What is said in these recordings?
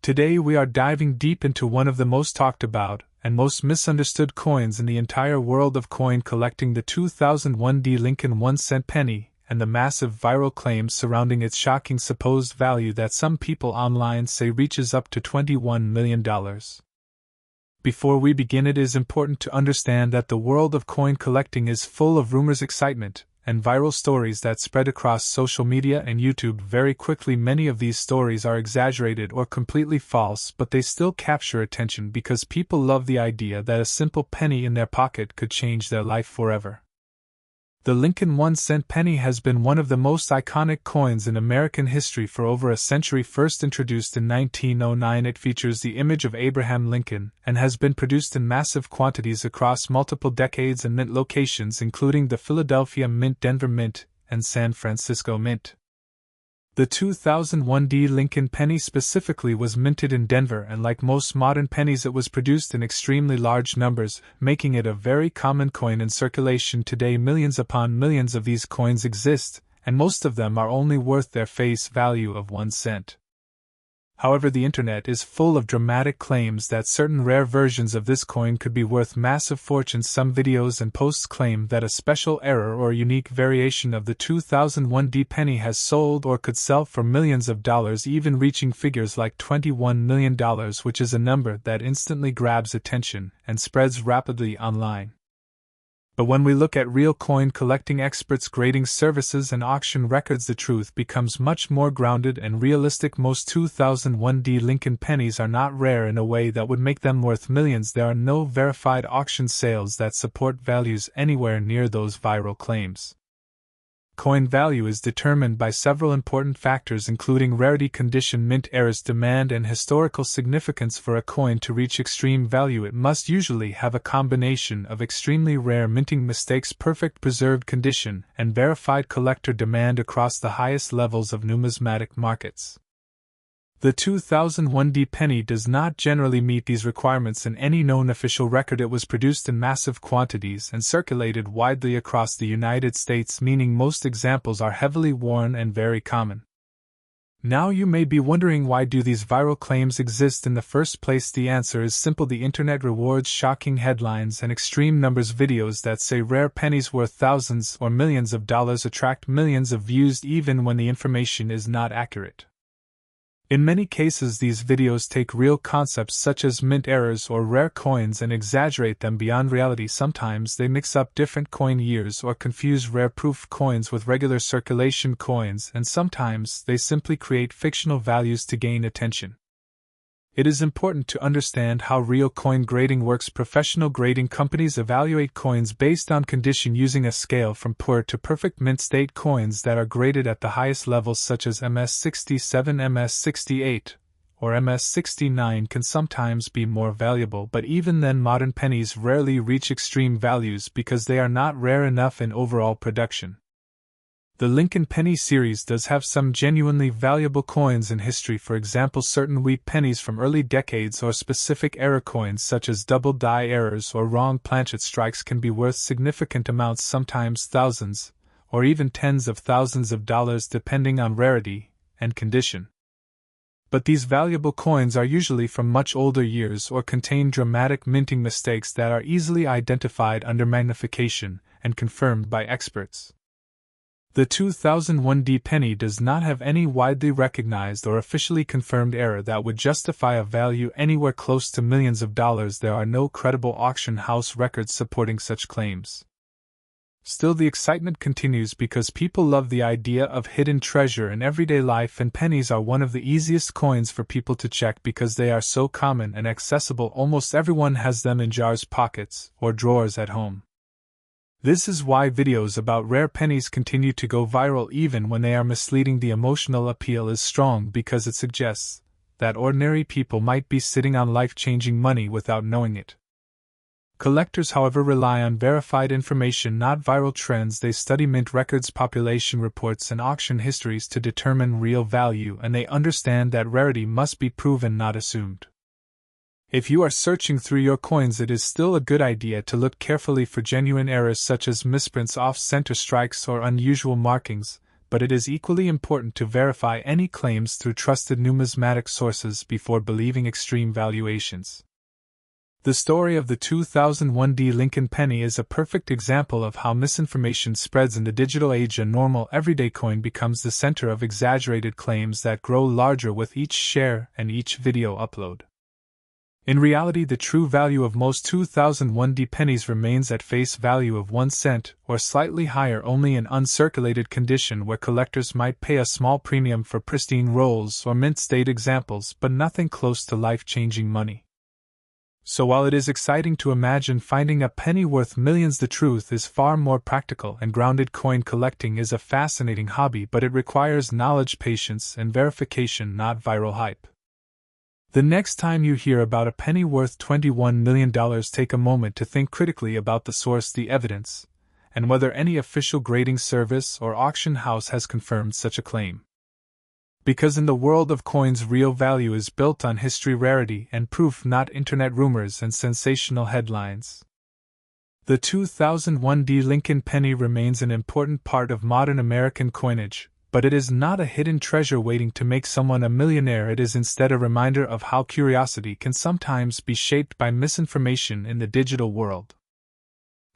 Today we are diving deep into one of the most talked about and most misunderstood coins in the entire world of coin collecting, the 2001 Lincoln 1-cent penny, and the massive viral claims surrounding its shocking supposed value that some people online say reaches up to $21 million. Before we begin, it is important to understand that the world of coin collecting is full of rumors, excitement, and viral stories that spread across social media and YouTube very quickly. Many of these stories are exaggerated or completely false, but they still capture attention because people love the idea that a simple penny in their pocket could change their life forever. The Lincoln 1-cent penny has been one of the most iconic coins in American history for over a century. First introduced in 1909, it features the image of Abraham Lincoln and has been produced in massive quantities across multiple decades and mint locations, including the Philadelphia Mint, Denver Mint, and San Francisco Mint. The 2001 Lincoln penny specifically was minted in Denver, and like most modern pennies, it was produced in extremely large numbers, making it a very common coin in circulation today. Millions upon millions of these coins exist, and most of them are only worth their face value of 1 cent. However, the internet is full of dramatic claims that certain rare versions of this coin could be worth massive fortunes. Some videos and posts claim that a special error or unique variation of the 2001 penny has sold or could sell for millions of dollars, even reaching figures like $21 million, which is a number that instantly grabs attention and spreads rapidly online. But when we look at real coin collecting experts, grading services, and auction records, the truth becomes much more grounded and realistic. Most 2001 Lincoln pennies are not rare in a way that would make them worth millions. There are no verified auction sales that support values anywhere near those viral claims. Coin value is determined by several important factors, including rarity, condition, mint errors, demand, and historical significance. For a coin to reach extreme value, it must usually have a combination of extremely rare minting mistakes, perfect preserved condition, and verified collector demand across the highest levels of numismatic markets. The 2001 penny does not generally meet these requirements in any known official record. It was produced in massive quantities and circulated widely across the United States, meaning most examples are heavily worn and very common. Now you may be wondering, why do these viral claims exist in the first place? The answer is simple. The internet rewards shocking headlines and extreme numbers. Videos that say rare pennies worth thousands or millions of dollars attract millions of views even when the information is not accurate. In many cases, these videos take real concepts such as mint errors or rare coins and exaggerate them beyond reality. Sometimes they mix up different coin years or confuse rare proof coins with regular circulation coins, and sometimes they simply create fictional values to gain attention. It is important to understand how real coin grading works. Professional grading companies evaluate coins based on condition using a scale from poor to perfect mint state. Coins that are graded at the highest levels, such as MS67, MS68, or MS69, can sometimes be more valuable, but even then, modern pennies rarely reach extreme values because they are not rare enough in overall production. The Lincoln penny series does have some genuinely valuable coins in history. For example, certain wheat pennies from early decades or specific error coins such as double die errors or wrong planchet strikes can be worth significant amounts, sometimes thousands, or even tens of thousands of dollars, depending on rarity and condition. But these valuable coins are usually from much older years or contain dramatic minting mistakes that are easily identified under magnification and confirmed by experts. The 2001 penny does not have any widely recognized or officially confirmed error that would justify a value anywhere close to millions of dollars. There are no credible auction house records supporting such claims. Still, the excitement continues because people love the idea of hidden treasure in everyday life, and pennies are one of the easiest coins for people to check because they are so common and accessible. Almost everyone has them in jars, pockets, or drawers at home. This is why videos about rare pennies continue to go viral even when they are misleading. The emotional appeal is strong because it suggests that ordinary people might be sitting on life-changing money without knowing it. Collectors, however, rely on verified information, not viral trends. They study mint records, population reports, and auction histories to determine real value, and they understand that rarity must be proven, not assumed. If you are searching through your coins, it is still a good idea to look carefully for genuine errors such as misprints, off-center strikes, or unusual markings, but it is equally important to verify any claims through trusted numismatic sources before believing extreme valuations. The story of the 2001 D. Lincoln penny is a perfect example of how misinformation spreads in the digital age. A normal everyday coin becomes the center of exaggerated claims that grow larger with each share and each video upload. In reality, the true value of most 2001 D pennies remains at face value of 1 cent or slightly higher, only in uncirculated condition where collectors might pay a small premium for pristine rolls or mint-state examples, but nothing close to life-changing money. So while it is exciting to imagine finding a penny worth millions, the truth is far more practical and grounded. Coin collecting is a fascinating hobby, but it requires knowledge, patience, and verification, not viral hype. The next time you hear about a penny worth $21 million, take a moment to think critically about the source, the evidence, and whether any official grading service or auction house has confirmed such a claim. Because in the world of coins, real value is built on history, rarity, and proof, not internet rumors and sensational headlines. The 2001 D. Lincoln penny remains an important part of modern American coinage, but it is not a hidden treasure waiting to make someone a millionaire. It is instead a reminder of how curiosity can sometimes be shaped by misinformation in the digital world.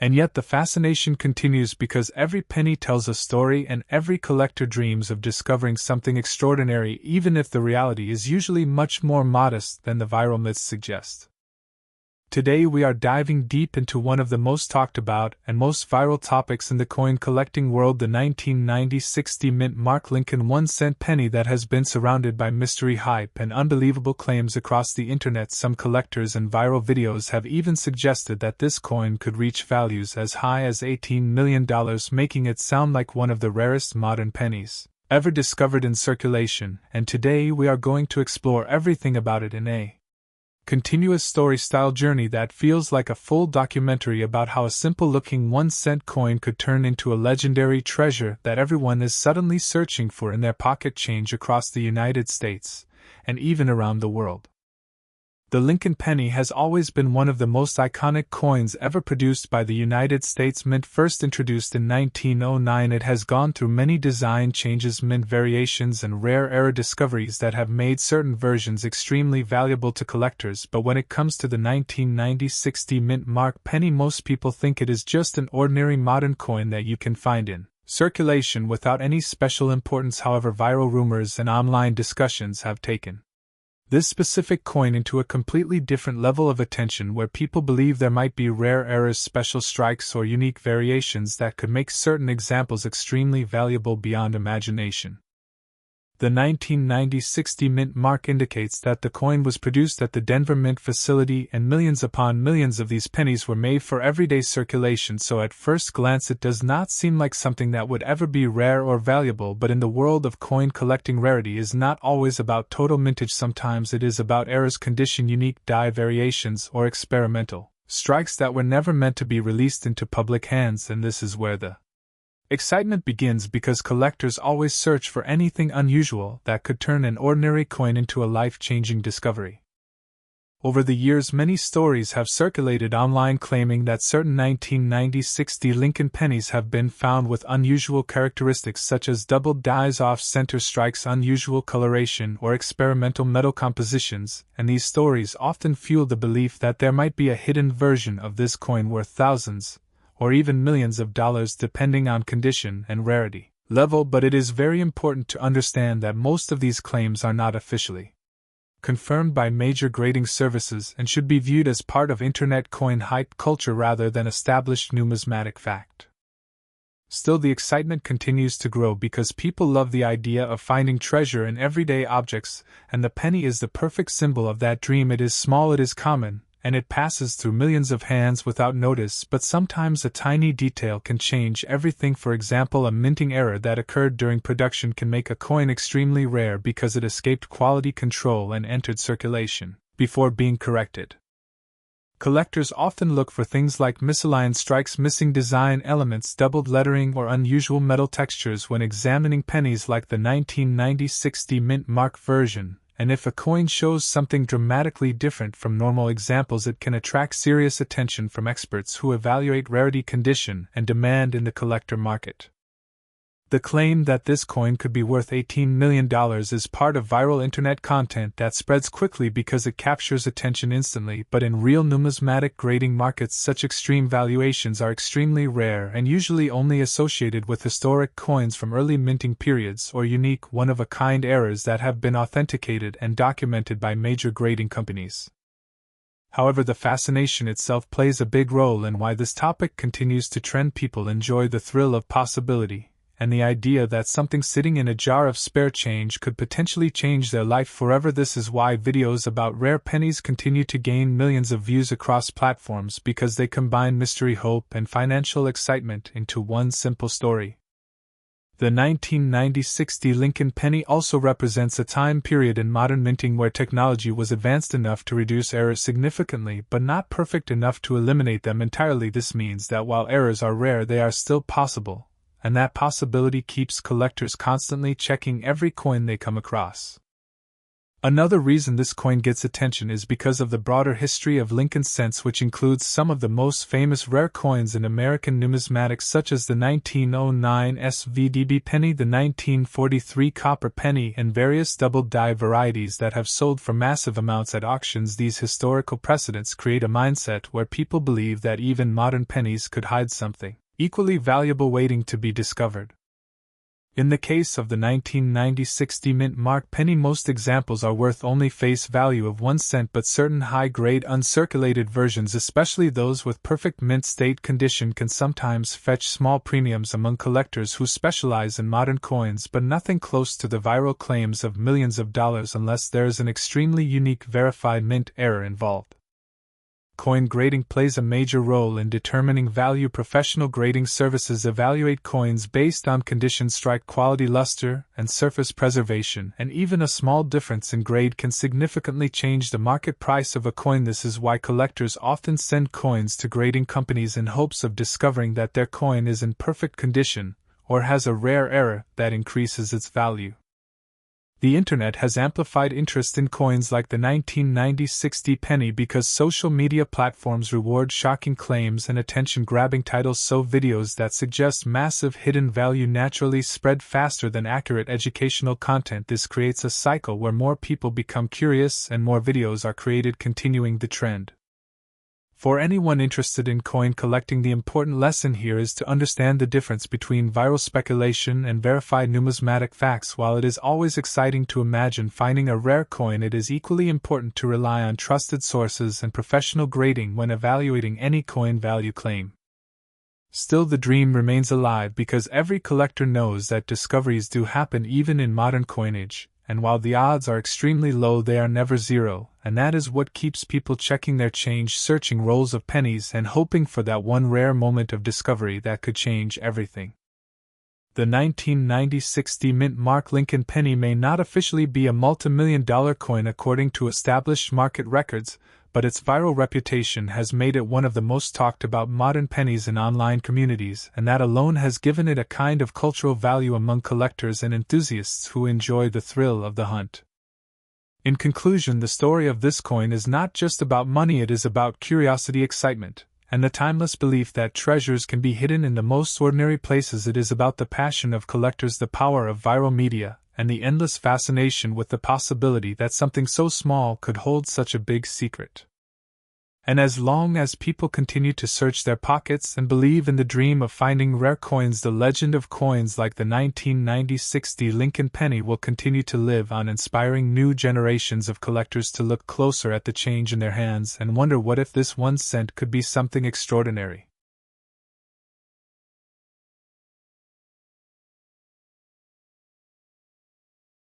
And yet the fascination continues, because every penny tells a story and every collector dreams of discovering something extraordinary, even if the reality is usually much more modest than the viral myths suggest. Today we are diving deep into one of the most talked about and most viral topics in the coin collecting world, the 1996 mint mark Lincoln 1-cent penny that has been surrounded by mystery, hype, and unbelievable claims across the internet. Some collectors and viral videos have even suggested that this coin could reach values as high as $18 million, making it sound like one of the rarest modern pennies ever discovered in circulation. And today we are going to explore everything about it in a continuous story-style journey that feels like a full documentary about how a simple-looking 1-cent coin could turn into a legendary treasure that everyone is suddenly searching for in their pocket change across the United States, and even around the world. The Lincoln penny has always been one of the most iconic coins ever produced by the United States Mint. First introduced in 1909, it has gone through many design changes, mint variations, and rare era discoveries that have made certain versions extremely valuable to collectors. But when it comes to the 1996 mint mark penny, most people think it is just an ordinary modern coin that you can find in circulation without any special importance. However, viral rumors and online discussions have taken this specific coin into a completely different level of attention, where people believe there might be rare errors, special strikes, or unique variations that could make certain examples extremely valuable beyond imagination. The 1996 mint mark indicates that the coin was produced at the Denver Mint facility, and millions upon millions of these pennies were made for everyday circulation. So at first glance it does not seem like something that would ever be rare or valuable, but in the world of coin collecting, rarity is not always about total mintage. Sometimes it is about errors, condition, unique die variations, or experimental strikes that were never meant to be released into public hands. And this is where the excitement begins, because collectors always search for anything unusual that could turn an ordinary coin into a life-changing discovery. Over the years, many stories have circulated online claiming that certain 1996 Lincoln pennies have been found with unusual characteristics such as doubled dies, off-center strikes, unusual coloration, or experimental metal compositions, and these stories often fuel the belief that there might be a hidden version of this coin worth thousands, or even millions of dollars, depending on condition and rarity level. But it is very important to understand that most of these claims are not officially confirmed by major grading services and should be viewed as part of internet coin hype culture rather than established numismatic fact. Still, the excitement continues to grow because people love the idea of finding treasure in everyday objects, and the penny is the perfect symbol of that dream. It is small, it is common, and it passes through millions of hands without notice, but sometimes a tiny detail can change everything. For example, a minting error that occurred during production can make a coin extremely rare because it escaped quality control and entered circulation before being corrected. Collectors often look for things like misaligned strikes, missing design elements, doubled lettering, or unusual metal textures when examining pennies like the 1996 mint mark version. And if a coin shows something dramatically different from normal examples, it can attract serious attention from experts who evaluate rarity, condition, and demand in the collector market. The claim that this coin could be worth $18 million is part of viral internet content that spreads quickly because it captures attention instantly, but in real numismatic grading markets, such extreme valuations are extremely rare and usually only associated with historic coins from early minting periods or unique one-of-a-kind errors that have been authenticated and documented by major grading companies. However, the fascination itself plays a big role in why this topic continues to trend. People enjoy the thrill of possibility, and the idea that something sitting in a jar of spare change could potentially change their life forever. This is why videos about rare pennies continue to gain millions of views across platforms, because they combine mystery, hope, and financial excitement into one simple story. The 1990-60 Lincoln penny also represents a time period in modern minting where technology was advanced enough to reduce errors significantly but not perfect enough to eliminate them entirely. This means that while errors are rare, they are still possible, and that possibility keeps collectors constantly checking every coin they come across. Another reason this coin gets attention is because of the broader history of Lincoln cents, which includes some of the most famous rare coins in American numismatics, such as the 1909 SVDB penny, the 1943 copper penny, and various double-die varieties that have sold for massive amounts at auctions. These historical precedents create a mindset where people believe that even modern pennies could hide something equally valuable waiting to be discovered. In the case of the 1990-60 mint mark penny, most examples are worth only face value of 1 cent, but certain high-grade uncirculated versions, especially those with perfect mint state condition, can sometimes fetch small premiums among collectors who specialize in modern coins, but nothing close to the viral claims of millions of dollars unless there is an extremely unique verified mint error involved. Coin grading plays a major role in determining value. Professional grading services evaluate coins based on condition, strike quality, luster, and surface preservation, and even a small difference in grade can significantly change the market price of a coin. This is why collectors often send coins to grading companies in hopes of discovering that their coin is in perfect condition or has a rare error that increases its value. The internet has amplified interest in coins like the 1990-60 penny because social media platforms reward shocking claims and attention-grabbing titles, so videos that suggest massive hidden value naturally spread faster than accurate educational content. This creates a cycle where more people become curious and more videos are created, continuing the trend. For anyone interested in coin collecting, the important lesson here is to understand the difference between viral speculation and verified numismatic facts. While it is always exciting to imagine finding a rare coin, it is equally important to rely on trusted sources and professional grading when evaluating any coin value claim. Still, the dream remains alive because every collector knows that discoveries do happen even in modern coinage, and while the odds are extremely low, they are never zero, and that is what keeps people checking their change, searching rolls of pennies, and hoping for that one rare moment of discovery that could change everything. The 1990-60 mint mark Lincoln penny may not officially be a multi-million-dollar coin according to established market records, but its viral reputation has made it one of the most talked about modern pennies in online communities, and that alone has given it a kind of cultural value among collectors and enthusiasts who enjoy the thrill of the hunt. In conclusion, the story of this coin is not just about money, it is about curiosity, excitement, and the timeless belief that treasures can be hidden in the most ordinary places. It is about the passion of collectors, the power of viral media, and the endless fascination with the possibility that something so small could hold such a big secret. And as long as people continue to search their pockets and believe in the dream of finding rare coins, the legend of coins like the 1990-60 Lincoln penny will continue to live on, inspiring new generations of collectors to look closer at the change in their hands and wonder what if this 1 cent could be something extraordinary.